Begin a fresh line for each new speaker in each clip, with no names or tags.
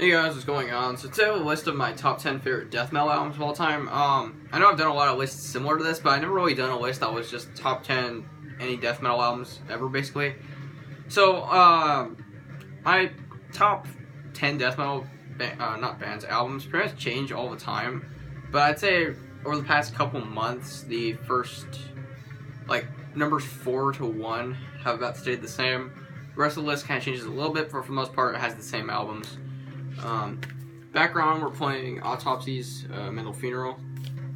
Hey guys, what's going on? So today I have a list of my top 10 favorite death metal albums of all time. I know I've done a lot of lists similar to this, but I've never really done a list that was just top 10 any death metal albums ever, basically. So, my top 10 death metal, not bands, albums pretty much change all the time. But I'd say over the past couple months, the first, numbers 4 to 1 have about stayed the same. The rest of the list kind of changes a little bit, but for the most part, it has the same albums. Background, we're playing Autopsy's Mental Funeral.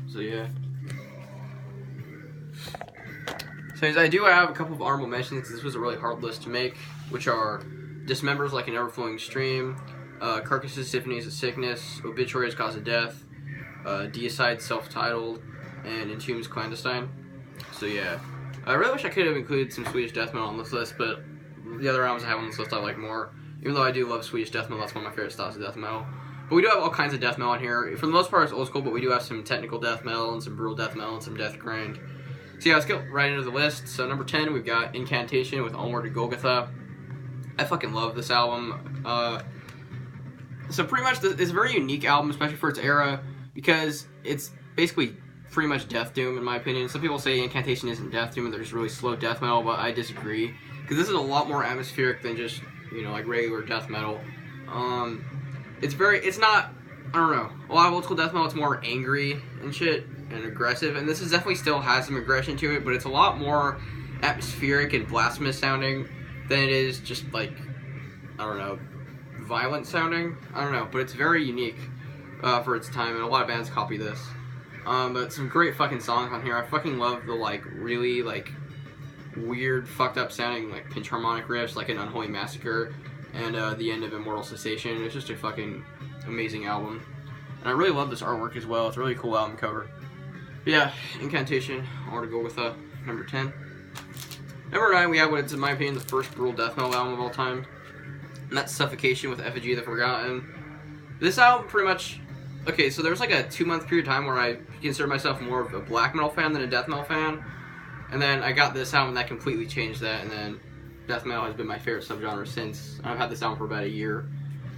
So yeah. So I do have a couple of honorable mentions because this was a really hard list to make, which are Dismembers Like an Ever-Flowing Stream, Carcasses, Symphonies of Sickness, Obituaries, Cause of Death, Deicide, Self-Titled, and Entombed's Clandestine. So yeah. I really wish I could have included some Swedish death metal on this list, but the other albums I have on this list I like more. Even though I do love Swedish death metal, that's one of my favorite styles of death metal. But we do have all kinds of death metal in here. For the most part, it's old school, but we do have some technical death metal and some brutal death metal and some death grind. So yeah, let's get right into the list. So number 10, we've got Incantation with Onward to Golgotha. I fucking love this album. So pretty much, it's a very unique album, especially for its era, because it's basically pretty much death doom, in my opinion. Some people say Incantation isn't death doom and they're just really slow death metal, but I disagree. Because this is a lot more atmospheric than just, like regular death metal. It's not, I don't know, a lot of old school death metal, it's more angry and shit, and aggressive, and this is definitely still has some aggression to it, but it's a lot more atmospheric and blasphemous sounding than it is just, I don't know, violent sounding. I don't know, but it's very unique for its time, and a lot of bands copy this. But some great fucking songs on here. I fucking love the, really, weird, fucked up sounding, pinch harmonic riffs, like an Unholy Massacre, and the end of Immortal Cessation. It's just a fucking amazing album. And I really love this artwork as well. It's a really cool album cover. But yeah, Incantation, Onward to Golgotha, number 10. Number 9, we have what is, in my opinion, the first brutal death metal album of all time. And that's Suffocation with Effigy of the Forgotten. This album pretty much... Okay, so there's a 2-month period of time where I consider myself more of a black metal fan than a death metal fan. And then I got this album that completely changed that, and then death metal has been my favorite subgenre since. I've had this album for about a year.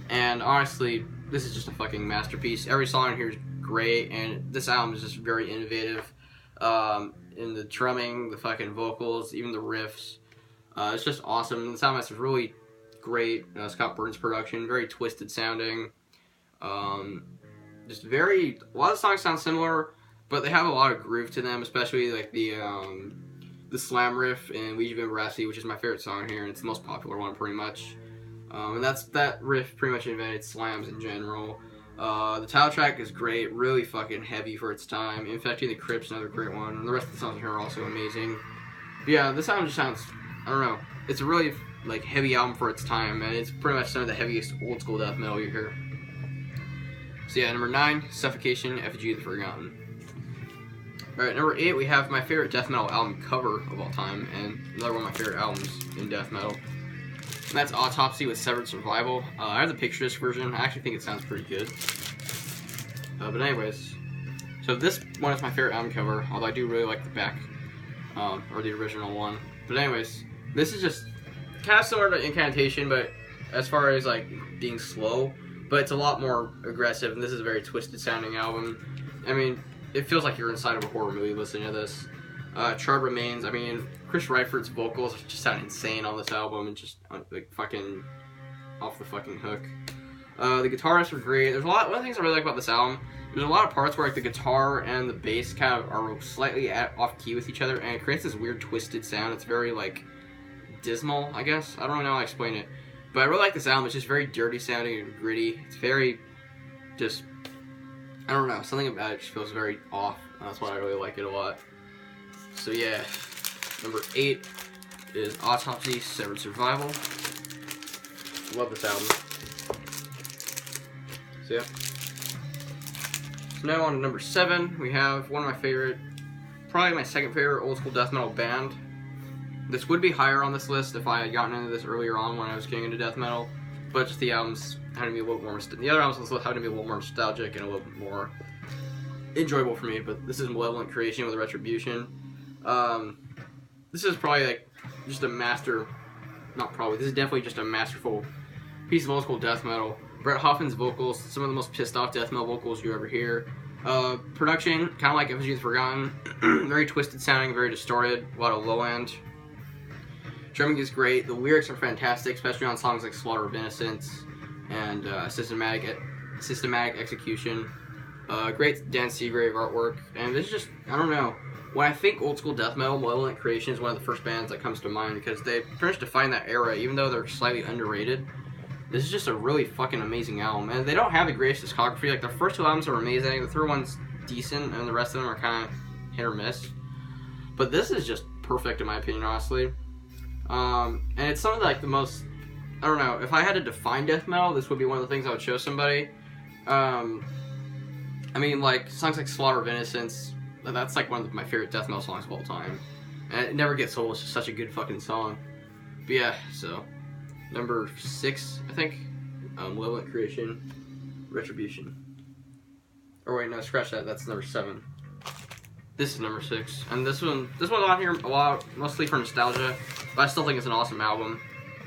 And honestly, this is just a fucking masterpiece. Every song on here is great, and this album is just very innovative. In the drumming, the fucking vocals, even the riffs. It's just awesome. The sound master is really great. Scott Burns' production, very twisted sounding. Just a lot of songs sound similar, but they have a lot of groove to them, especially the slam riff in Legion of Veracity, which is my favorite song here, and it's the most popular one pretty much. And that riff pretty much invented slams in general. The title track is great, really fucking heavy for its time. Infecting the Crypt's another great one, and the rest of the songs here are also amazing. But yeah, this album just sounds, I don't know, it's a really heavy album for its time, and it's pretty much some of the heaviest old school death metal you hear. So yeah, number 9, Suffocation, Effigy of the Forgotten. Alright, number 8, we have my favorite death metal album cover of all time, and another one of my favorite albums in death metal. And that's Autopsy with Severed Survival. I have the picture disc version. I actually think it sounds pretty good. But anyways, so this one is my favorite album cover, although I do really like the back, or the original one. But anyways, this is just kind of similar to Incantation, but as far as being slow, but it's a lot more aggressive, and this is a very twisted sounding album. I mean, it feels like you're inside of a horror movie listening to this. Charred Remains, I mean, Chris Reifert's vocals just sound insane on this album, and just fucking off the fucking hook. The guitarists are great. There's one of the things I really like about this album, there's a lot of parts where the guitar and the bass kind of are slightly off key with each other, and it creates this weird twisted sound. It's very dismal, I guess. I don't know how to explain it. But I really like this album. It's just very dirty sounding and gritty. It's very just, I don't know, something about it just feels very off. And that's why I really like it a lot. So yeah, number 8 is Autopsy, Severed Survival. Love this album. So yeah. So now on to number 7, we have one of my favorite, probably my second favorite old school death metal band. This would be higher on this list if I had gotten into this earlier on when I was getting into death metal, but just the albums had to be a little more, the other albums on this list had to be a little more nostalgic and a little bit more enjoyable for me, but this is Malevolent Creation with Retribution. This is probably just a master, not probably, this is definitely just a masterful piece of old school death metal. Brett Hoffman's vocals, some of the most pissed off death metal vocals you ever hear. Production, kind of like Effigy of the Forgotten, very twisted sounding, very distorted, a lot of low end. Drumming is great, the lyrics are fantastic, especially on songs like Slaughter of Innocence and Systematic Execution. Great Dan Seagrave artwork, and this is just, I don't know, when I think old school death metal, Malevolent Creation is one of the first bands that comes to mind because they pretty much define that era, even though they're slightly underrated. This is just a really fucking amazing album, and they don't have the greatest discography. Like, their first 2 albums are amazing, the third one's decent, and the rest of them are kind of hit or miss. But this is just perfect in my opinion, honestly. And it's some of like the most, I don't know, if I had to define death metal, this would be one of the things I would show somebody. I mean, like, songs like Slaughter of Innocence, that's like one of my favorite death metal songs of all time. And it never gets old, it's just such a good fucking song. But yeah, so, number 6, I think, Malevolent Creation, Retribution. Or wait, no, scratch that, that's number 7. This is number 6, and this one's on here a lot, mostly for nostalgia, but I still think it's an awesome album.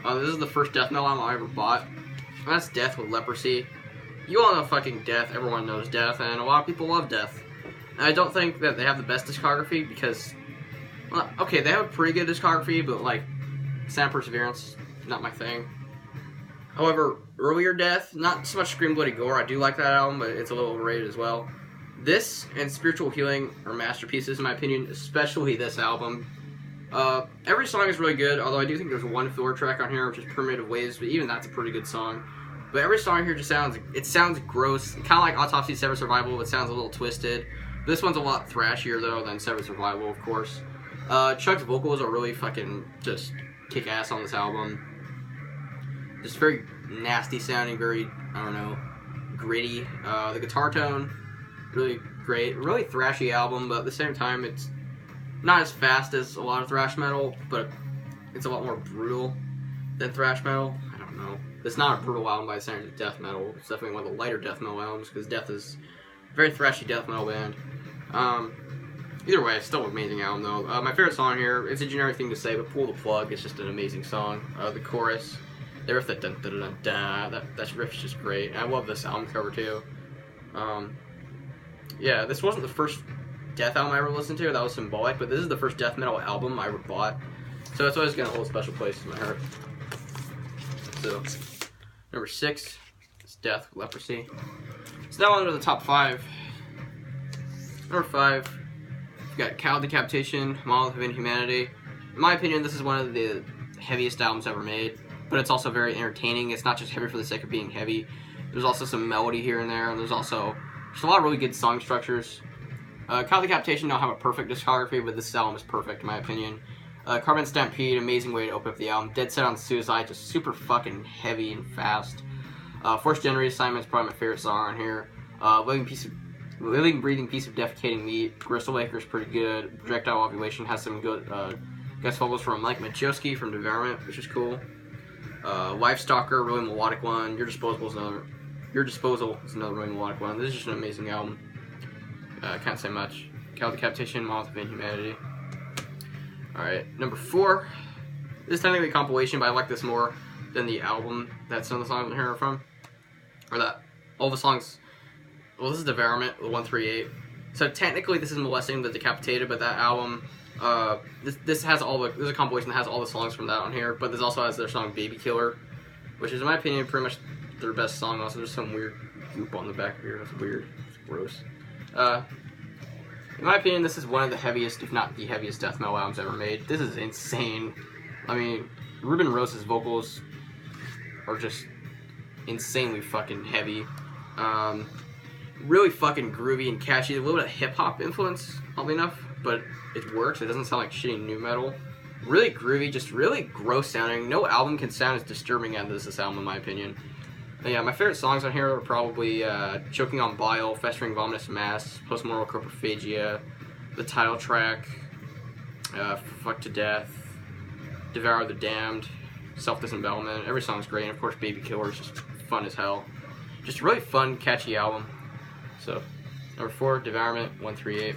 This is the first death metal album I ever bought, and that's Death with Leprosy. You all know fucking Death, everyone knows Death, and a lot of people love Death. And I don't think that they have the best discography because, well, okay, they have a pretty good discography, but like, Sound Perseverance, not my thing. However, earlier Death, not so much Scream Bloody Gore, I do like that album, but it's a little overrated as well. This and Spiritual Healing are masterpieces in my opinion, especially this album. Every song is really good, although I do think there's one filler track on here, which is Primitive Waves, but even that's a pretty good song. But every song here just sounds gross, kind of like Autopsy Severed Survival, it sounds a little twisted. This one's a lot thrashier though than Severed Survival, of course. Chuck's vocals are really fucking just kick ass on this album. Just very nasty sounding, very, I don't know, gritty. The guitar tone, really great. Really thrashy album, but at the same time it's not as fast as a lot of thrash metal, but it's a lot more brutal than thrash metal. I don't know. It's not a brutal album by the standards of death metal. It's definitely one of the lighter death metal albums, because Death is a very thrashy death metal band. Either way, it's still an amazing album, though. My favorite song here, it's a generic thing to say, but Pull the Plug is just an amazing song. The chorus, the riff, that dun-dun-dun-dun, that riff's just great. And I love this album cover, too. Yeah, this wasn't the first Death album I ever listened to, that was symbolic, but this is the first death metal album I ever bought. So that's always going to hold a special place in my heart. So, number 6 is Death with Leprosy. So now on to the top 5. Number 5, we've got Cow Decapitation, Monolith of Inhumanity. In my opinion, this is one of the heaviest albums ever made, but it's also very entertaining. It's not just heavy for the sake of being heavy. There's also some melody here and there, and there's also just a lot of really good song structures. Cow Decapitation don't have a perfect discography, but this album is perfect in my opinion. Carbon Stampede, amazing way to open up the album. Dead Set on Suicide, just super fucking heavy and fast. Forced Gender Reassignment is probably my favorite song on here. Living Breathing Piece of Defecating Meat. Gristle Acre is pretty good. Projectile Ovulation has some good guest vocals from Mike Majewski from Devourment, which is cool. Life Stalker, really melodic one. Your Disposal is another really melodic one. This is just an amazing album. I can't say much. Cow Decapitation, Monolith of Inhumanity. Alright, number 4. This is technically a compilation, but I like this more than the album that some of the songs in here are from. Or that, all the songs, well, this is Devourment, the 138. So technically this is Molesting the Decapitated, but that album, this has all the, there's a compilation that has all the songs from that on here, but this also has their song Baby Killer, which is in my opinion pretty much their best song. Also, there's some weird goop on the back of here, that's weird, it's gross. In my opinion, this is one of the heaviest, if not the heaviest, death metal albums ever made. This is insane. I mean, Ruben Rose's vocals are just insanely fucking heavy. Really fucking groovy and catchy. A little bit of hip-hop influence, oddly enough, but it works. It doesn't sound like shitty nu metal. Really groovy, just really gross sounding. No album can sound as disturbing as this album, in my opinion. But yeah, my favorite songs on here are probably Choking on Bile, Festering Vomitous Mass, Postmortal Coprophagia, the title track, Fuck to Death, Devour the Damned, Self-Disembowelment. Every song's great, and of course Baby Killer is just fun as hell. Just a really fun, catchy album. So, number 4, Devourment, 138.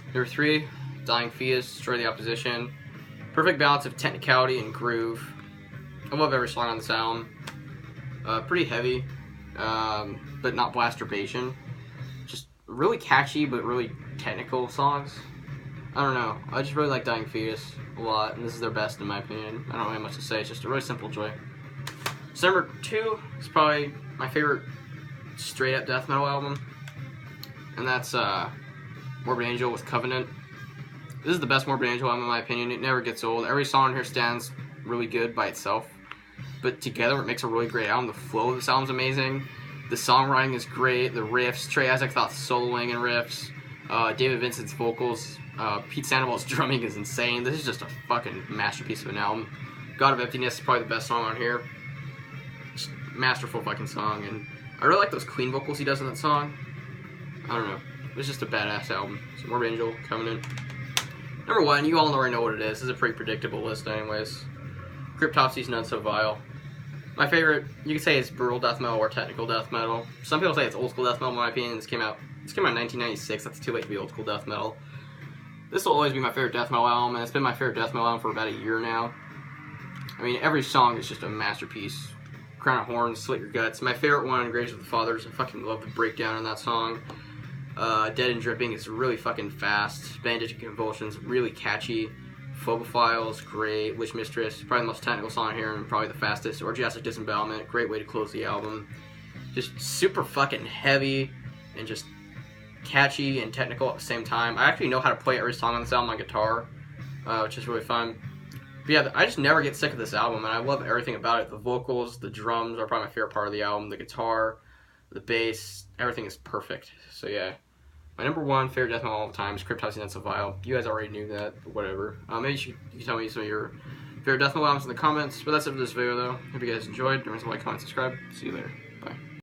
Number 3, Dying Fetus, Destroy the Opposition. Perfect balance of technicality and groove. I love every song on this album. Pretty heavy, but not blasturbation. Just really catchy, but really technical songs. I don't know. I just really like Dying Fetus a lot, and this is their best in my opinion. I don't really have much to say. It's just a really simple joy. So number 2 is probably my favorite straight up death metal album, and that's Morbid Angel with Covenant. This is the best Morbid Angel album in my opinion. It never gets old. Every song on here stands really good by itself, but together it makes a really great album. The flow of this album's amazing. The songwriting is great. The riffs, Trey Isaac thought soloing and riffs. David Vincent's vocals. Pete Sandoval's drumming is insane. This is just a fucking masterpiece of an album. God of Emptiness is probably the best song on here. Just masterful fucking song, and I really like those clean vocals he does in that song. I don't know. It's just a badass album. So Morbid Angel, Covenant. Number 1, you all already know what it is. This is a pretty predictable list anyways. Cryptopsy's None So Vile. My favorite, you could say it's brutal death metal or technical death metal. Some people say it's old school death metal, in my opinion. This came out in 1996. That's too late to be old school death metal. This will always be my favorite death metal album, and it's been my favorite death metal album for about a year now. I mean, every song is just a masterpiece. Crown of Horns, Slit Your Guts. My favorite one, Graves of the Fathers. I fucking love the breakdown in that song. Dead and Dripping is really fucking fast. Bandage and Convulsions, really catchy. Phobophiles, great. Witch Mistress, probably the most technical song here and probably the fastest. Orgiastic Disembowelment, great way to close the album. Just super fucking heavy and just catchy and technical at the same time. I actually know how to play every song on this album on guitar, which is really fun. But yeah, I just never get sick of this album, and I love everything about it. The vocals, the drums are probably my favorite part of the album. The guitar, the bass, everything is perfect. So yeah, my number 1 favorite death metal of all time is Cryptopsy None So Vile. You guys already knew that, but whatever. Maybe you can tell me some of your favorite death metal albums in the comments. But that's it for this video, though. Hope you guys enjoyed. Don't forget to like, comment, subscribe. See you later.